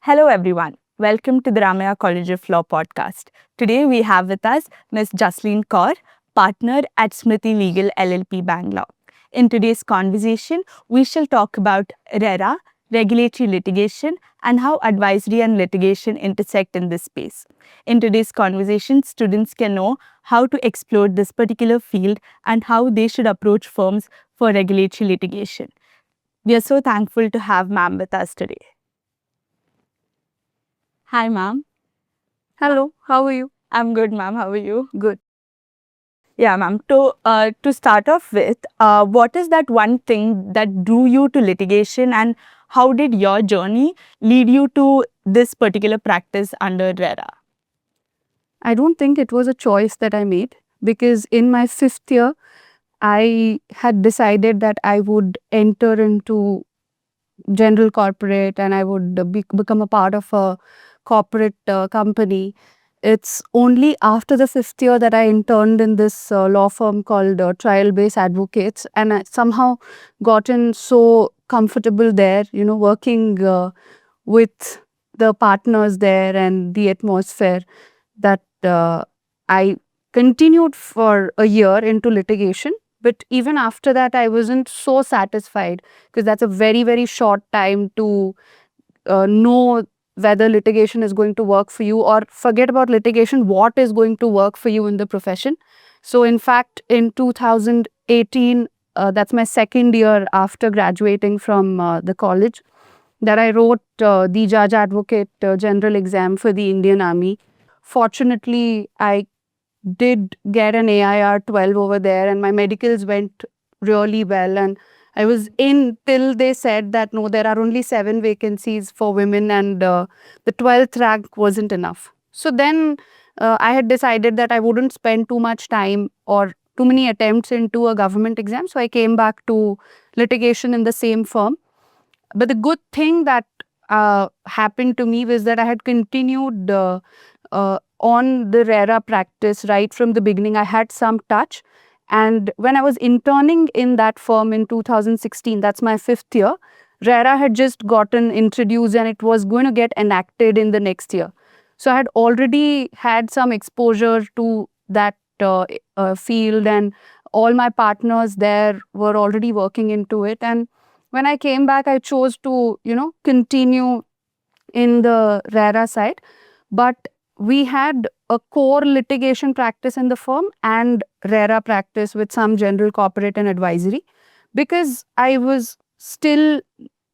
Hello, everyone. Welcome to the Ramaya College of Law podcast. Today, we have with us Ms. Jasleen Kaur, partner at Smriti Legal LLP Bangalore. In today's conversation, we shall talk about RERA, regulatory litigation, and how advisory and litigation intersect in this space. In today's conversation, students can know how to explore this particular field and how they should approach firms for regulatory litigation. We are so thankful to have ma'am with us today. Hi, ma'am. Hello, how are you? I'm good, ma'am. How are you? Good. Yeah, ma'am. To start off with, what is that one thing that drew you to litigation, and how did your journey lead you to this particular practice under RERA? I don't think it was a choice that I made because in my fifth year, I had decided that I would enter into general corporate and I would become a part of a corporate company. It's only after the fifth year that I interned in this law firm called Trial Base Advocates, and I somehow gotten so comfortable there, working with the partners there and the atmosphere that I continued for a year into litigation. But even after that, I wasn't so satisfied because that's a very, very short time to know whether litigation is going to work for you, or forget about litigation, what is going to work for you in the profession. So, in fact, in 2018, that's my second year after graduating from the college, that I wrote the Judge Advocate General exam for the Indian Army. Fortunately, I did get an AIR 12 over there, and my medicals went really well. And I was in till they said that no, there are only 7 vacancies for women, and the 12th rank wasn't enough. So then I had decided that I wouldn't spend too much time or too many attempts into a government exam. So I came back to litigation in the same firm. But the good thing that happened to me was that I had continued on the RERA practice right from the beginning. I had some touch. And when I was interning in that firm in 2016, that's my fifth year, RERA had just gotten introduced and it was going to get enacted in the next year. So I had already had some exposure to that field, and all my partners there were already working into it. And when I came back, I chose to, continue in the RERA side. But we had a core litigation practice in the firm and RERA practice with some general corporate and advisory, because I was still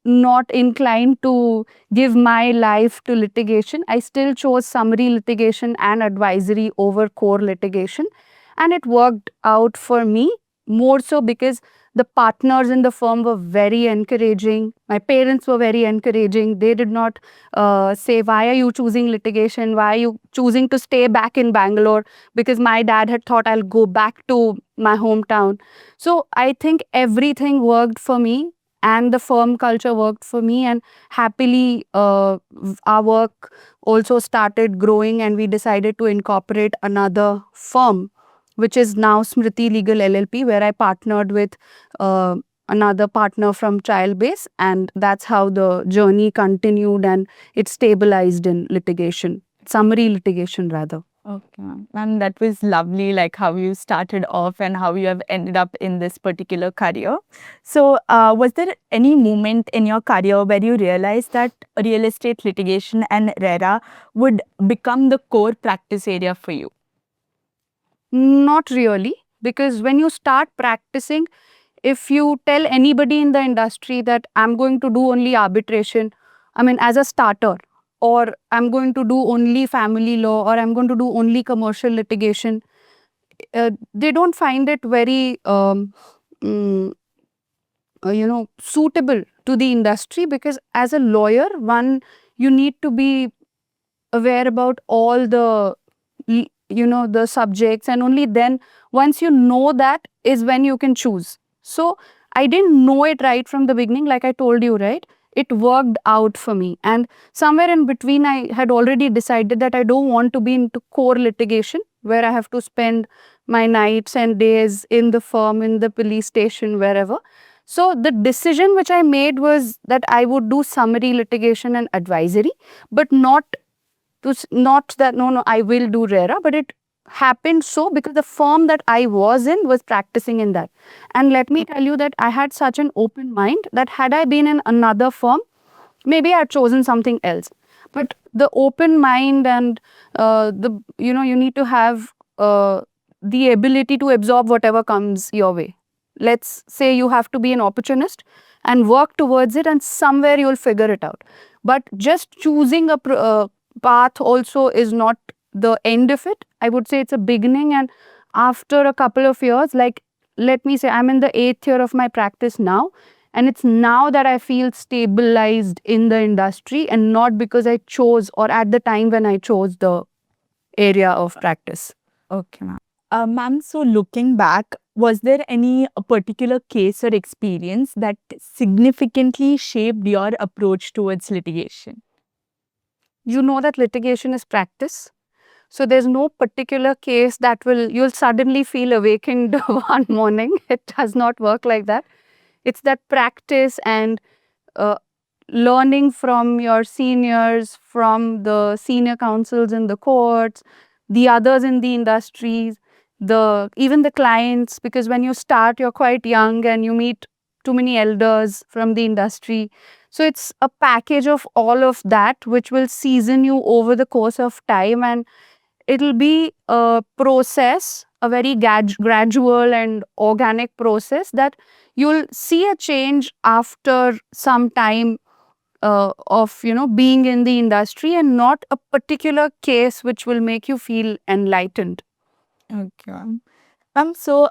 not inclined to give my life to litigation. I still chose summary litigation and advisory over core litigation. And it worked out for me more so because the partners in the firm were very encouraging. My parents were very encouraging. They did not say, why are you choosing litigation? Why are you choosing to stay back in Bangalore? Because my dad had thought I'll go back to my hometown. So I think everything worked for me, and the firm culture worked for me. And happily, our work also started growing, and we decided to incorporate another firm, which is now Smriti Legal LLP, where I partnered with another partner from Trialbase, and that's how the journey continued and it stabilized in litigation, summary litigation rather. Okay, ma'am. Ma'am, that was lovely, like how you started off and how you have ended up in this particular career. So, was there any moment in your career where you realized that real estate litigation and RERA would become the core practice area for you? Not really, because when you start practicing, if you tell anybody in the industry that I'm going to do only arbitration, I mean, as a starter, or I'm going to do only family law, or I'm going to do only commercial litigation, they don't find it very, mm, suitable to the industry, because as a lawyer, one, you need to be aware about all the the subjects, and only then, once you know, that is when you can choose. So I didn't know it right from the beginning, like I told you, right? It worked out for me, and somewhere in between I had already decided that I don't want to be into core litigation where I have to spend my nights and days in the firm, in the police station, wherever. So the decision which I made was that I would do summary litigation and advisory, but not that no, I will do RERA, but it happened so because the firm that I was in was practicing in that. And let me tell you that I had such an open mind that had I been in another firm, maybe I had chosen something else. But the open mind and you need to have the ability to absorb whatever comes your way. Let's say you have to be an opportunist and work towards it, and somewhere you'll figure it out. But just choosing a path also is not the end of it. I would say it's a beginning, and after a couple of years, like let me say, I'm in the 8th year of my practice now, and it's now that I feel stabilized in the industry, and not because I chose or at the time when I chose the area of practice. Okay, ma'am. Ma'am, so looking back, was there any particular case or experience that significantly shaped your approach towards litigation? You know that litigation is practice. So there's no particular case that you'll suddenly feel awakened one morning. It does not work like that. It's that practice and uh, learning from your seniors, from the senior counsels in the courts, the others in the industries, even the clients, because when you start, you're quite young and you meet too many elders from the industry. So it's a package of all of that which will season you over the course of time, and it'll be a process, a very gradual and organic process that you'll see a change after some time of being in the industry, and not a particular case which will make you feel enlightened. Okay, ma'am. So,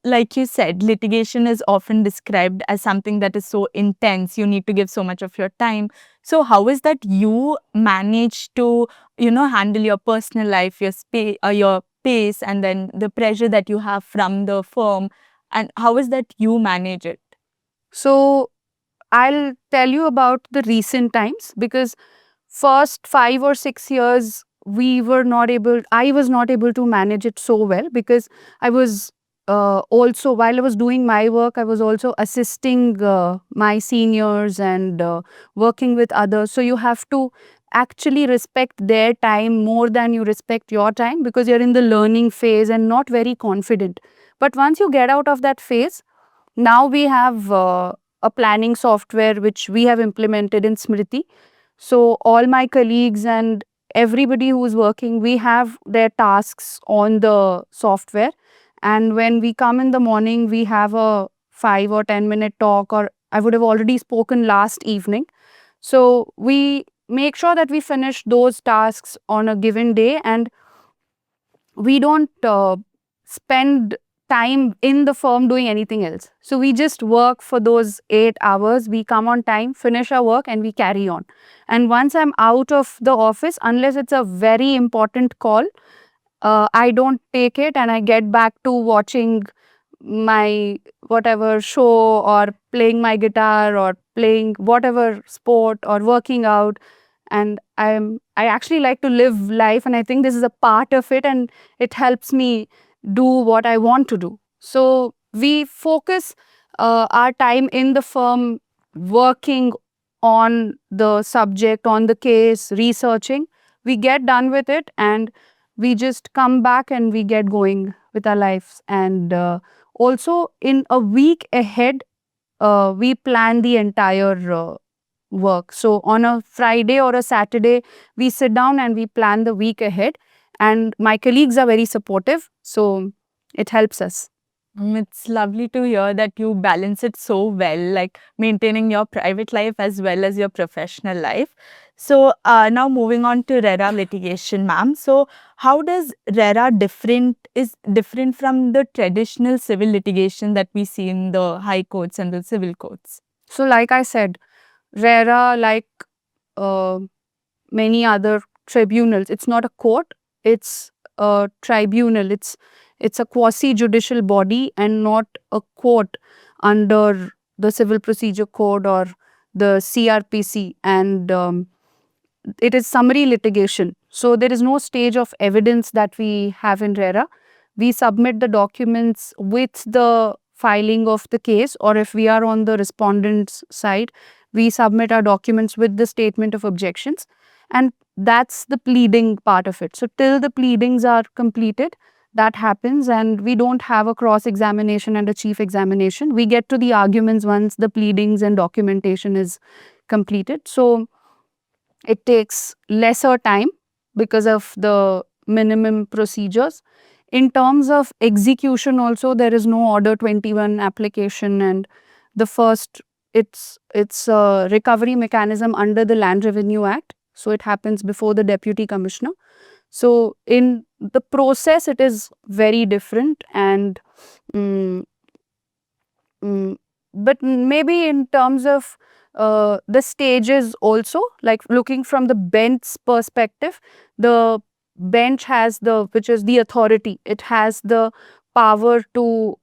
like you said, litigation is often described as something that is so intense. You need to give so much of your time. So, how is that you manage to, handle your personal life, your pace, and then the pressure that you have from the firm, and how is that you manage it? So I'll tell you about the recent times, because first 5 or 6 years I was not able to manage it so well, because I was also, while I was doing my work, I was also assisting my seniors and working with others. So you have to actually respect their time more than you respect your time, because you're in the learning phase and not very confident. But once you get out of that phase, now we have a planning software which we have implemented in Smriti. So all my colleagues and everybody who is working, we have their tasks on the software. And when we come in the morning, we have a 5 or 10 minute talk, or I would have already spoken last evening. So we make sure that we finish those tasks on a given day, and we don't spend time in the firm doing anything else. So we just work for those 8 hours. We come on time, finish our work, and we carry on. And once I'm out of the office, unless it's a very important call, I don't take it, and I get back to watching my whatever show, or playing my guitar, or playing whatever sport, or working out. And I actually like to live life, and I think this is a part of it, and it helps me do what I want to do. So we focus our time in the firm working on the subject, on the case, researching. We get done with it, and we just come back and we get going with our lives. And also in a week ahead, we plan the entire work. So on a Friday or a Saturday, we sit down and we plan the week ahead. And my colleagues are very supportive, so it helps us. It's lovely to hear that you balance it so well, like maintaining your private life as well as your professional life. So, now moving on to RERA litigation, ma'am. So, how does RERA is different from the traditional civil litigation that we see in the high courts and the civil courts? So like I said, RERA, like uh, many other tribunals, it's not a court, it's a tribunal. It's a quasi-judicial body and not a court under the Civil Procedure Code or the CRPC. And it is summary litigation. So there is no stage of evidence that we have in RERA. We submit the documents with the filing of the case, or if we are on the respondent's side, we submit our documents with the statement of objections, and that's the pleading part of it. So till the pleadings are completed, that happens, and we don't have a cross examination and a chief examination. We get to the arguments once the pleadings and documentation is completed. So it takes lesser time because of the minimum procedures. In terms of execution also, there is no Order 21 application, and the first, it's a recovery mechanism under the Land Revenue Act. So it happens before the Deputy Commissioner. So in the process, it is very different, and but maybe in terms of the stages also, like looking from the bench's perspective, the bench has which is the authority, it has the power to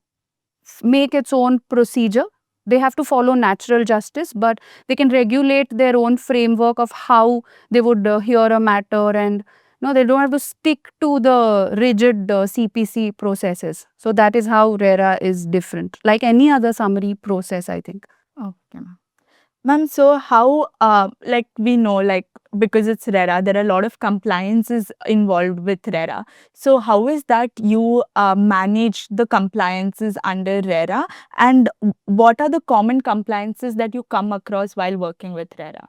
make its own procedure. They have to follow natural justice, but they can regulate their own framework of how they would hear a matter, and no, they don't have to stick to the rigid CPC processes. So that is how RERA is different, like any other summary process, I think. Okay, ma'am. So how, like we know, like because it's RERA, there are a lot of compliances involved with RERA. So how is that you manage the compliances under RERA, and what are the common compliances that you come across while working with RERA?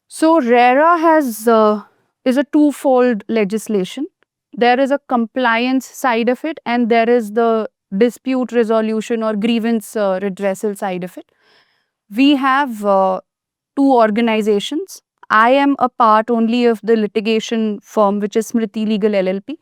So RERA is a twofold legislation. There is a compliance side of it, and there is the dispute resolution or grievance redressal side of it. We have two organizations. I am a part only of the litigation firm, which is Smriti Legal LLP.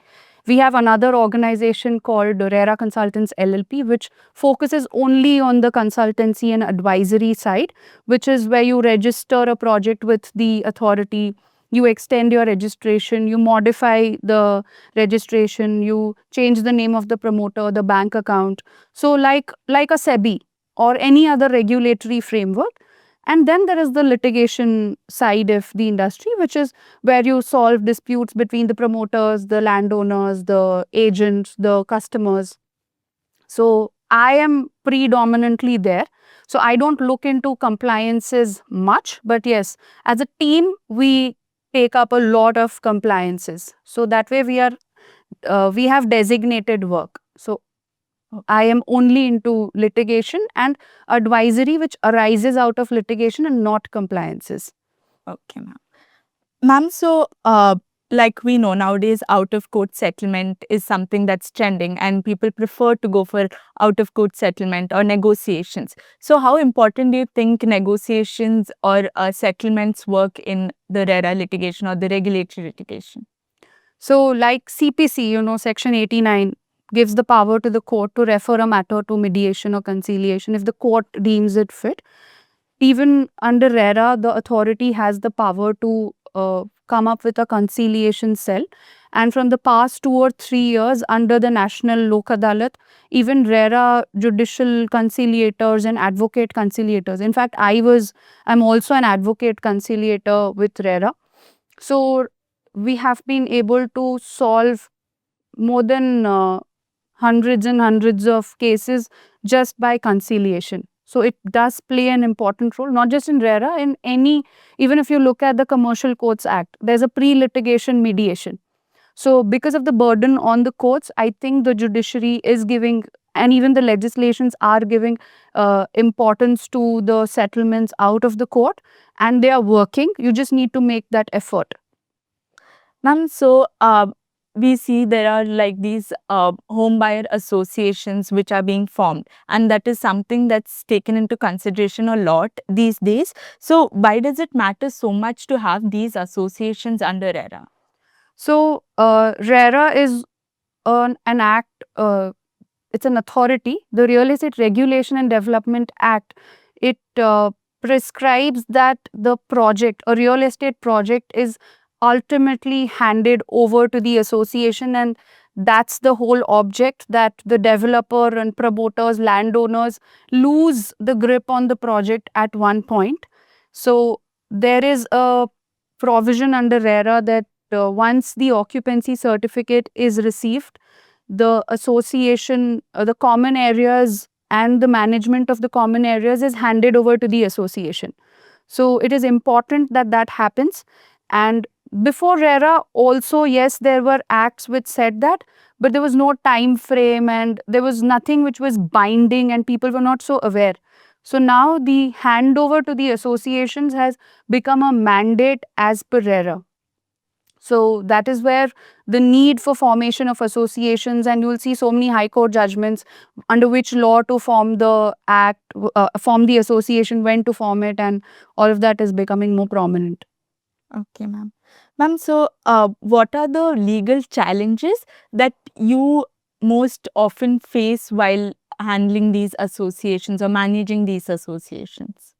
We have another organization called RERA Consultants LLP, which focuses only on the consultancy and advisory side, which is where you register a project with the authority, you extend your registration, you modify the registration, you change the name of the promoter, the bank account. So like a SEBI or any other regulatory framework. And then there is the litigation side of the industry, which is where you solve disputes between the promoters, the landowners, the agents, the customers. So I am predominantly there. So I don't look into compliances much, but yes, as a team, we take up a lot of compliances. So that way we have designated work. So I am only into litigation and advisory, which arises out of litigation and not compliances. Okay, ma'am. Ma'am, so like we know nowadays, out of court settlement is something that's trending, and people prefer to go for out of court settlement or negotiations. So how important do you think negotiations or settlements work in the RERA litigation or the regulatory litigation? So like CPC, Section 89 gives the power to the court to refer a matter to mediation or conciliation if the court deems it fit. Even under RERA, the authority has the power to come up with a conciliation cell. And from the past 2 or 3 years, under the National Lok Adalat, even RERA judicial conciliators and advocate conciliators. In fact, I'm also an advocate conciliator with RERA. So we have been able to solve more than hundreds and hundreds of cases just by conciliation. So it does play an important role, not just in RERA, even if you look at the Commercial Courts Act, there's a pre-litigation mediation. So because of the burden on the courts, I think the judiciary is giving, and even the legislations are giving importance to the settlements out of the court, and they are working. You just need to make that effort. Ma'am, so we see there are like these home buyer associations which are being formed, and that is something that's taken into consideration a lot these days. So why does it matter so much to have these associations under RERA? So RERA is an act, it's an authority. The Real Estate Regulation and Development Act, it prescribes that the project, a real estate project, is ultimately handed over to the association, and that's the whole object, that the developer and promoters, landowners lose the grip on the project at one point. So there is a provision under RERA that once the occupancy certificate is received, the association, the common areas and the management of the common areas is handed over to the association. So it is important that that happens. And before RERA, also, yes, there were acts which said that, but there was no time frame and there was nothing which was binding and people were not so aware. So now the handover to the associations has become a mandate as per RERA. So that is where the need for formation of associations, and you will see so many high court judgments under which law to form the act, form the association, when to form it, and all of that is becoming more prominent. Okay, ma'am. Ma'am, so what are the legal challenges that you most often face while handling these associations or managing these associations?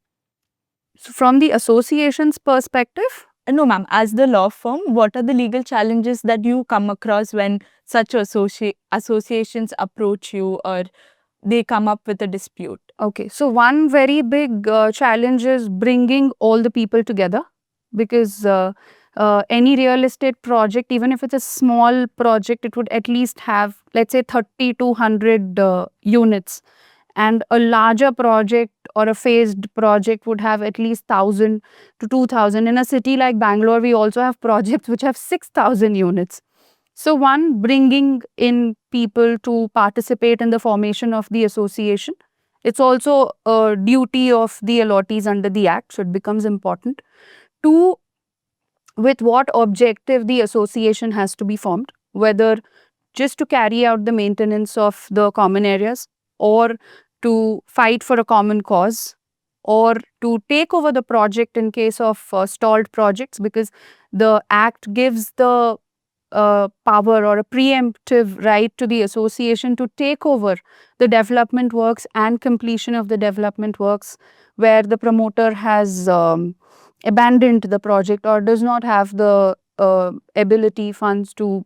So from the association's perspective, No, ma'am. As the law firm, what are the legal challenges that you come across when such associations approach you or they come up with a dispute? okay, so one very big challenge is bringing all the people together, because any real estate project, even if it's a small project, it would at least have, let's say, 30 to 100 units. And a larger project or a phased project would have at least 1,000 to 2,000. In a city like Bangalore, we also have projects which have 6,000 units. So one, bringing in people to participate in the formation of the association. It's also a duty of the allottees under the act, so it becomes important. Two, with what objective the association has to be formed, whether just to carry out the maintenance of the common areas, or to fight for a common cause, or to take over the project in case of stalled projects, because the act gives the power or a preemptive right to the association to take over the development works and completion of the development works where the promoter has abandoned the project or does not have the ability, funds to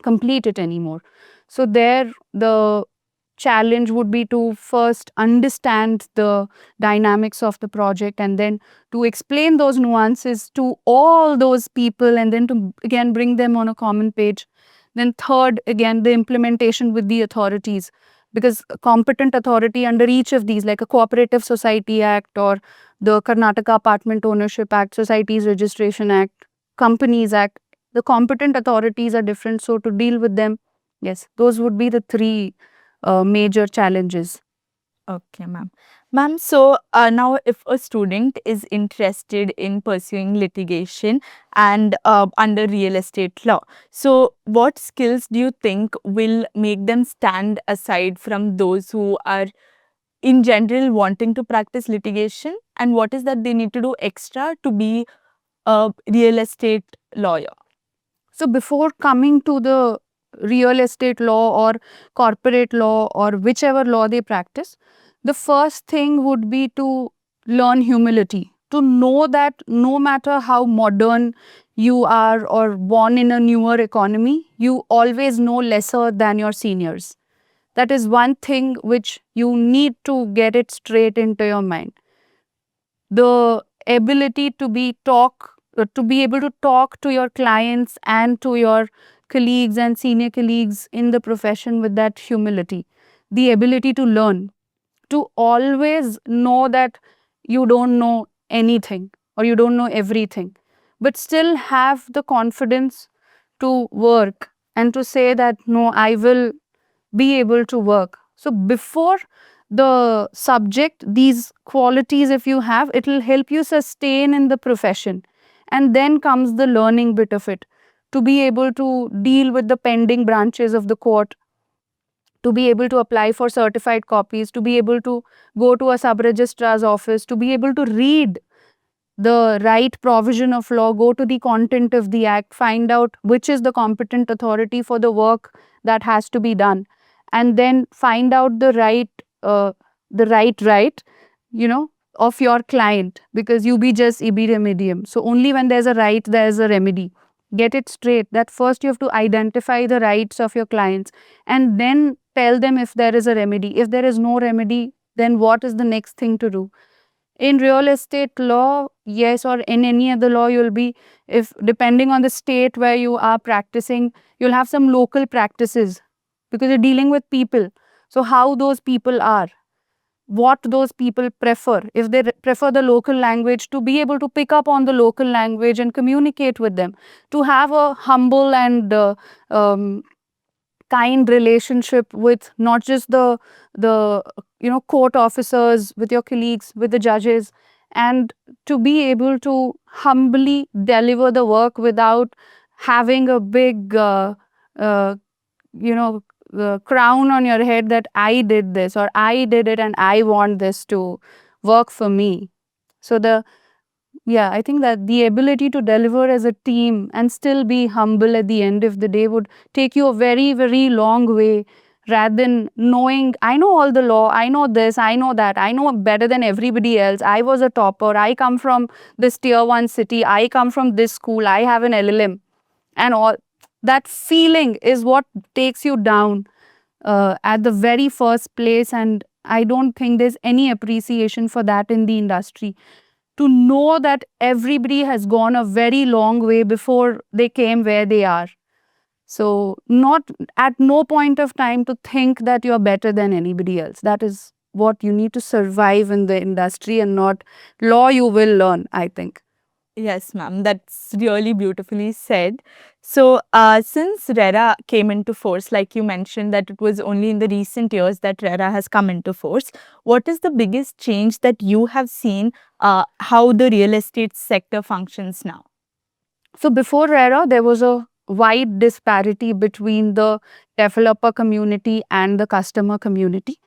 complete it anymore. So there the challenge would be to first understand the dynamics of the project, and then to explain those nuances to all those people, and then to again bring them on a common page. Then third, again, the implementation with the authorities, because a competent authority under each of these, like a Cooperative Society Act or the Karnataka Apartment Ownership Act, Societies Registration Act, Companies Act, the competent authorities are different. So to deal with them, yes, those would be the three major challenges. Okay, ma'am. Ma'am, so now if a student is interested in pursuing litigation and under real estate law, so what skills do you think will make them stand aside from those who are in general wanting to practice litigation, and what is that they need to do extra to be a real estate lawyer? So before coming to the real estate law or corporate law or whichever law they practice, the first thing would be to learn humility, to know that no matter how modern you are or born in a newer economy, you always know lesser than your seniors. That is one thing which you need to get it straight into your mind. The ability to be able to talk to your clients and to your colleagues and senior colleagues in the profession with that humility, the ability to learn, to always know that you don't know anything or you don't know everything, but still have the confidence to work and to say that no, I will be able to work. So before the subject, these qualities, if you have, it will help you sustain in the profession. And then comes the learning bit of it, to be able to deal with the pending branches of the court, to be able to apply for certified copies, to be able to go to a sub-registrar's office, to be able to read the right provision of law, go to the content of the act, find out which is the competent authority for the work that has to be done, and then find out the right, you know, of your client, because you be just ibi remedium. So only when there's a right, there's a remedy. Get it straight that first you have to identify the rights of your clients and then tell them if there is a remedy. If there is no remedy, then what is the next thing to do? In real estate law, yes, or in any other law, you'll be, if depending on the state where you are practicing, you'll have some local practices because you're dealing with people. So how those people are, what those people prefer. If they prefer the local language, to be able to pick up on the local language and communicate with them, to have a humble and um, kind relationship with not just the court officers, with your colleagues, with the judges, and to be able to humbly deliver the work without having a big uh, you know crown on your head that I did this or I did it and I want this to work for me. So the yeah, I think that the ability to deliver as a team and still be humble at the end of the day would take you a very, very long way, rather than knowing, I know all the law, I know this, I know that, I know better than everybody else. I was a topper, I come from this tier one city, I come from this school, I have an LLM, and all that feeling is what takes you down at the very first place. And I don't think there's any appreciation for that in the industry, to know that everybody has gone a very long way before they came where they are. So, not at no point of time to think that you're better than anybody else. That is what you need to survive in the industry, and not law you will learn, I think. Yes, ma'am, that's really beautifully said. So, since RERA came into force, like you mentioned, that it was only in the recent years that RERA has come into force, what is the biggest change that you have seen how the real estate sector functions now? So, before RERA, there was a wide disparity between the developer community and the customer community.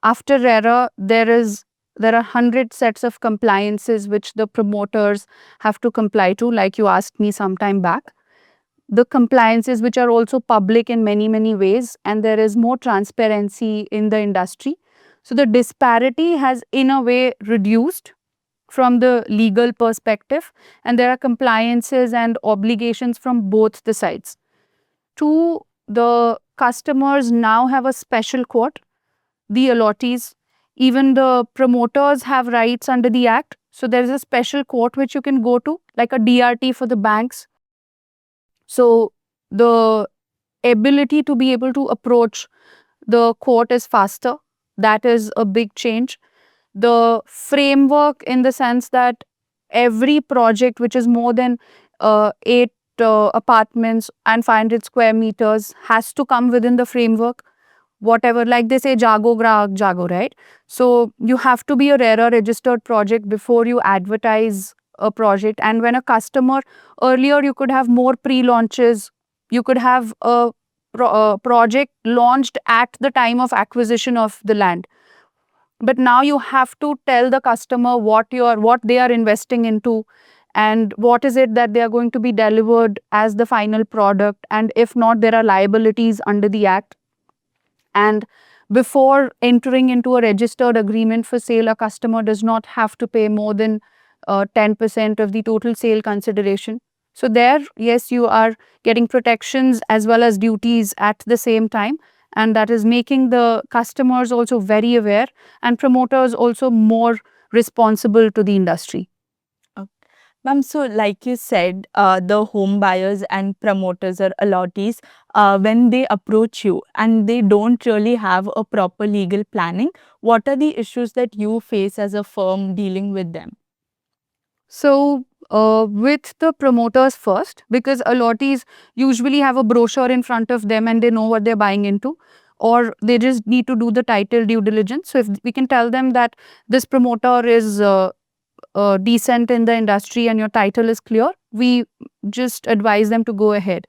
After RERA, there are 100 sets of compliances which the promoters have to comply to, like you asked me some time back. The compliances which are also public in many, many ways, and there is more transparency in the industry. So the disparity has in a way reduced from the legal perspective, and there are compliances and obligations from both the sides. Two, the customers now have a special court, the allottees. Even the promoters have rights under the act. So there is a special court which you can go to, like a DRT for the banks. So the ability to be able to approach the court is faster. That is a big change. The framework, in the sense that every project which is more than 8 apartments and 500 square meters has to come within the framework. Whatever, like they say, Jago Grahak Jago, right? So you have to be a RERA registered project before you advertise a project. And when a customer, earlier you could have more pre-launches, you could have a project launched at the time of acquisition of the land, but now you have to tell the customer what they are investing into, and what is it that they are going to be delivered as the final product, and if not, there are liabilities under the act. And before entering into a registered agreement for sale, a customer does not have to pay more than 10% of the total sale consideration. So there, yes, you are getting protections as well as duties at the same time, and that is making the customers also very aware, and promoters also more responsible to the industry. Ma'am, so like you said, the home buyers and promoters or allottees, when they approach you and they don't really have a proper legal planning, what are the issues that you face as a firm dealing with them? So, with the promoters first, because allottees usually have a brochure in front of them and they know what they're buying into, or they just need to do the title due diligence. So, if we can tell them that this promoter is decent in the industry and your title is clear, we just advise them to go ahead.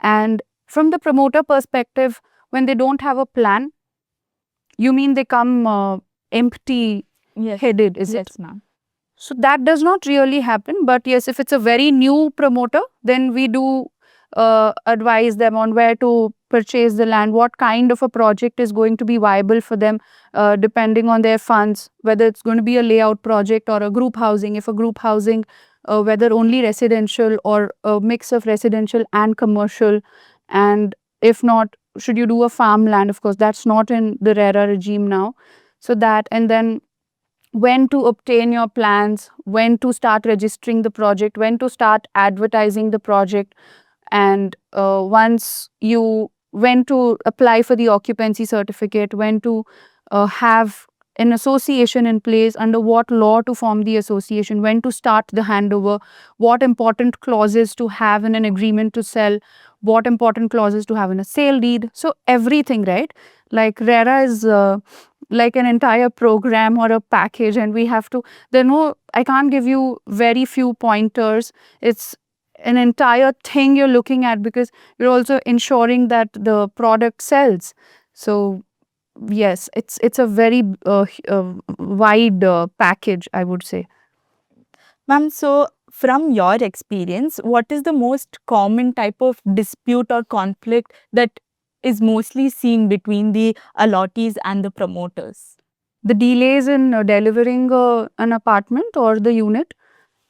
And from the promoter perspective, when they don't have a plan, you mean they come empty Yes, headed, is it? yes, ma'am. So that does not really happen. But yes, if it's a very new promoter, then we do advise them on where to purchase the land, what kind of a project is going to be viable for them, depending on their funds, whether it's going to be a layout project or a group housing. If a group housing, whether only residential or a mix of residential and commercial, and if not, should you do a farmland? Of course, that's not in the RERA regime now. So that, and then when to obtain your plans, when to start registering the project, when to start advertising the project, and when to apply for the occupancy certificate, when to have an association in place, under what law to form the association, when to start the handover, what important clauses to have in an agreement to sell, what important clauses to have in a sale deed. So everything, right? Like RERA is like an entire program or a package, and we have to, I can't give you very few pointers. It's an entire thing you're looking at, because you're also ensuring that the product sells. So yes, it's a very wide package, I would say. Ma'am, so from your experience, what is the most common type of dispute or conflict that is mostly seen between the allottees and the promoters? The delays in delivering an apartment or the unit,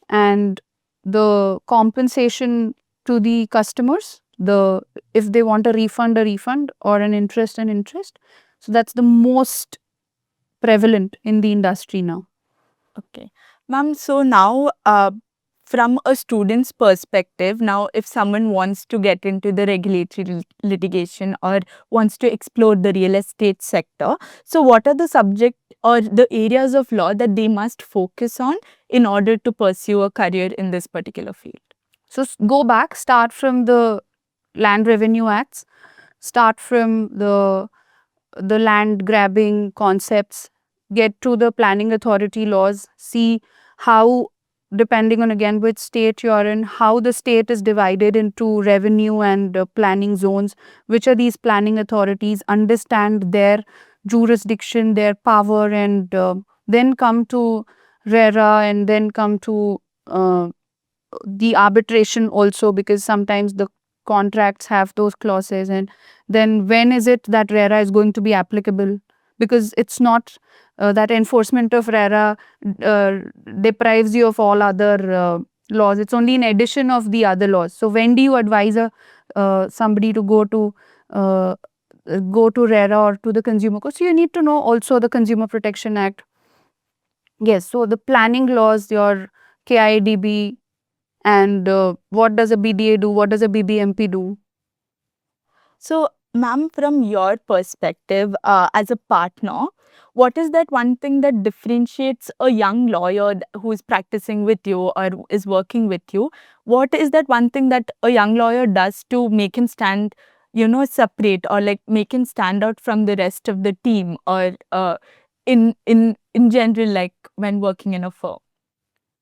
and the compensation to the customers, the if they want a refund, or an interest. So that's the most prevalent in the industry now. Okay. Ma'am, so now from a student's perspective, now if someone wants to get into the regulatory litigation or wants to explore the real estate sector, so what are the subject or the areas of law that they must focus on in order to pursue a career in this particular field? So go back, start from the Land Revenue Acts, start from the land grabbing concepts, get to the planning authority laws, see how, depending on again which state you're in, how the state is divided into revenue and planning zones, which are these planning authorities, understand their jurisdiction, their power, and then come to RERA, and then come to the arbitration also, because sometimes the contracts have those clauses. And then when is it that RERA is going to be applicable? Because it's not that enforcement of RERA deprives you of all other laws. It's only in addition of the other laws. So when do you advise somebody to go to RERA or to the Consumer Court? So you need to know also the Consumer Protection Act. Yes, so the planning laws, your KIDB, and what does a BDA do? What does a BBMP do? So, ma'am, from your perspective as a partner, what is that one thing that differentiates a young lawyer who is practicing with you or is working with you? What is that one thing that a young lawyer does to make him stand, separate, or like make him stand out from the rest of the team, or in general, like when working in a firm?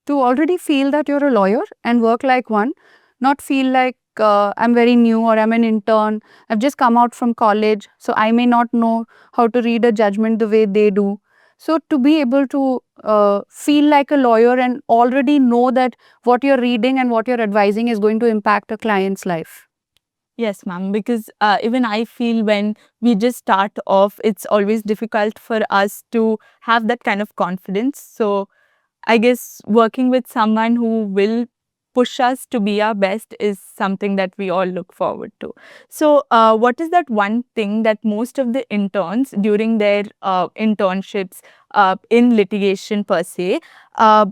To already feel that you're a lawyer and work like one, not feel like I'm very new or I'm an intern. I've just come out from college, so I may not know how to read a judgment the way they do. So to be able to feel like a lawyer and already know that what you're reading and what you're advising is going to impact a client's life. Yes, ma'am, because even I feel when we just start off, it's always difficult for us to have that kind of confidence. So I guess working with someone who will push us to be our best is something that we all look forward to. So, what is that one thing that most of the interns during their internships in litigation per se uh,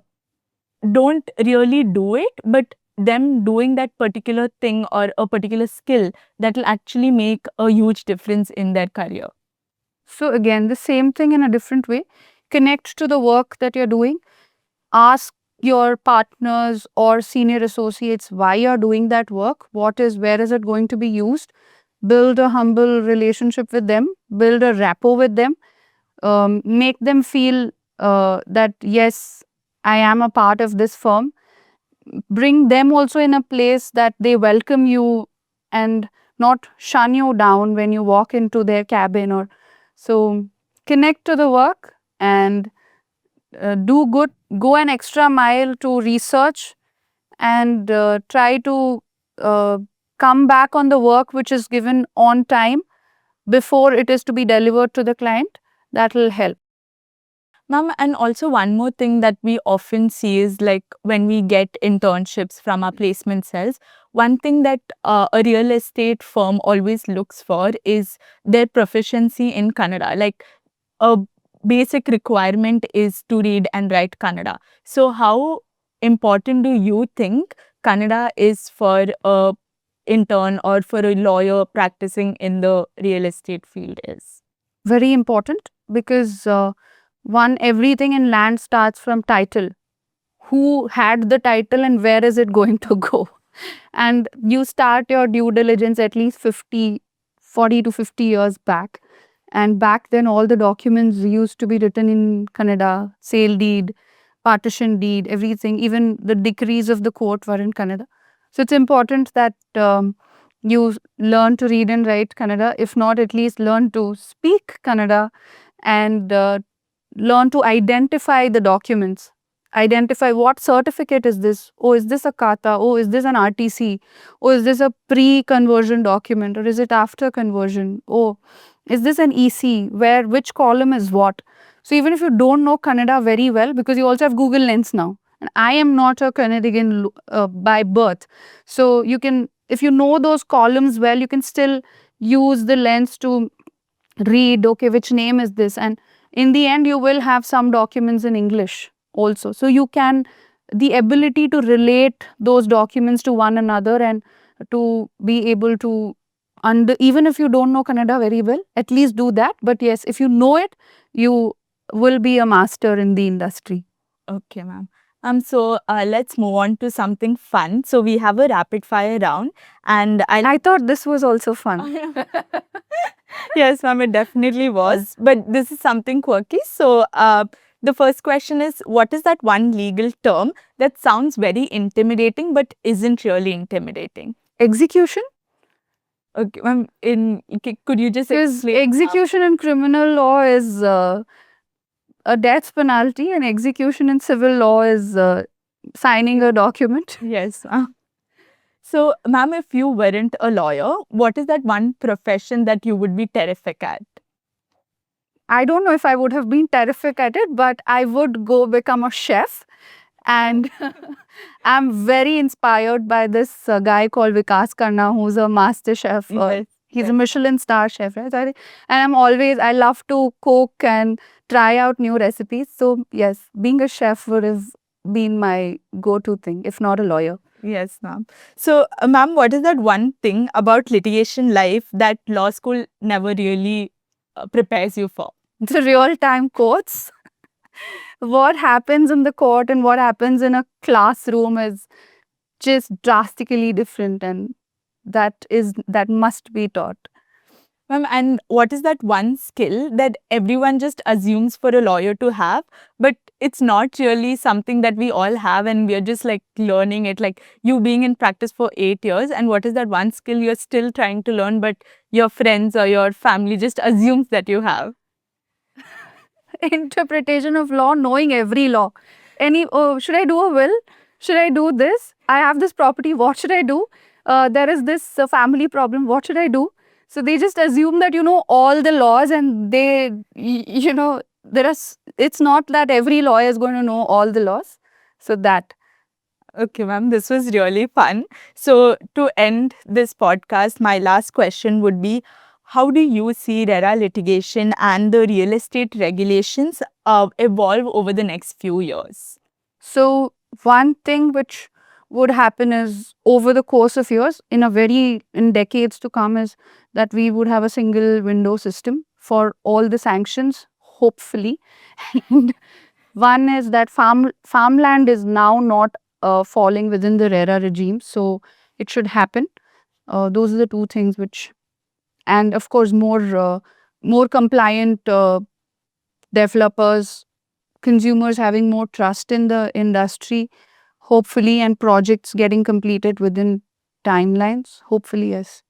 don't really do it, but them doing that particular thing or a particular skill that will actually make a huge difference in their career? So again, the same thing in a different way. Connect to the work that you're doing. Ask your partners or senior associates why you're doing that work. Where is it going to be used? Build a humble relationship with them. Build a rapport with them. Make them feel that yes, I am a part of this firm. Bring them also in a place that they welcome you and not shun you down when you walk into their cabin. Or so connect to the work and do good, go an extra mile to research, and try to uh, come back on the work which is given on time before it is to be delivered to the client. That will help. Ma'am, and also one more thing that we often see is like when we get internships from our placement cells, one thing that a real estate firm always looks for is their proficiency in Kannada. Like a basic requirement is to read and write Kannada. So how important do you think Kannada is for a intern or for a lawyer practicing in the real estate field is? Very important, because One, everything in land starts from title. Who had the title and where is it going to go? And you start your due diligence at least 40 to 50 years back. And back then, all the documents used to be written in Kannada, sale deed, partition deed, everything, even the decrees of the court were in Kannada. So it's important that you learn to read and write Kannada, if not, at least learn to speak Kannada and learn to identify the documents. Identify what certificate is this? Oh, is this a kata? Oh, is this an RTC? Oh, is this a pre-conversion document or is it after conversion? Oh, is this an EC? Where which column is what? So even if you don't know Kannada very well, because you also have Google Lens now, and I am not a Kannadigan by birth, so you can, if you know those columns well, you can still use the lens to read. Okay, which name is this? And in the end, you will have some documents in English also. So you can, the ability to relate those documents to one another and to be able to even if you don't know Kannada very well, at least do that. But yes, if you know it, you will be a master in the industry. Okay, ma'am. So let's move on to something fun. So we have a rapid fire round, and I thought this was also fun. Yes, ma'am, it definitely was. But this is something quirky. So the first question is, what is that one legal term that sounds very intimidating but isn't really intimidating? Execution? Okay, ma'am, could you just Because explain? execution in criminal law is a death penalty, and execution in civil law is signing a document. Yes, ma'am. So, ma'am, if you weren't a lawyer, what is that one profession that you would be terrific at? I don't know if I would have been terrific at it, but I would go become a chef. And I'm very inspired by this guy called Vikas Khanna, who's a master chef. Yes. He's a Michelin star chef, right? And I love to cook and try out new recipes. So, yes, being a chef would have been my go-to thing, if not a lawyer. Yes, ma'am. So, ma'am, what is that one thing about litigation life that law school never really prepares you for? The real-time courts. What happens in the court and what happens in a classroom is just drastically different, and that must be taught. Ma'am, and what is that one skill that everyone just assumes for a lawyer to have, but it's not really something that we all have and we're just like learning it, like you being in practice for 8 years, and what is that one skill you're still trying to learn, but your friends or your family just assumes that you have? Interpretation of law, knowing every law. Should I do a will? Should I do this? I have this property. What should I do? There is this family problem. What should I do? So they just assume that you know all the laws, and it's not that every lawyer is going to know all the laws. So that. Okay, ma'am, this was really fun. So, to end this podcast, my last question would be, how do you see RERA litigation and the real estate regulations evolve over the next few years? So one thing which would happen is over the course of years, in decades to come, is that we would have a single window system for all the sanctions, hopefully. And one is that farmland is now not falling within the RERA regime, so it should happen. Those are the two things which, and of course, more compliant developers, consumers having more trust in the industry, hopefully, and projects getting completed within timelines. Hopefully, yes.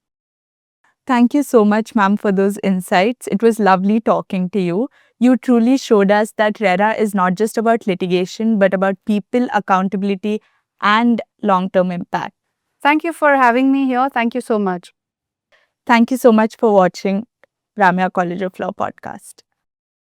Thank you so much, ma'am, for those insights. It was lovely talking to you. You truly showed us that RERA is not just about litigation, but about people, accountability, and long-term impact. Thank you for having me here. Thank you so much. Thank you so much for watching Ramya College of Law podcast.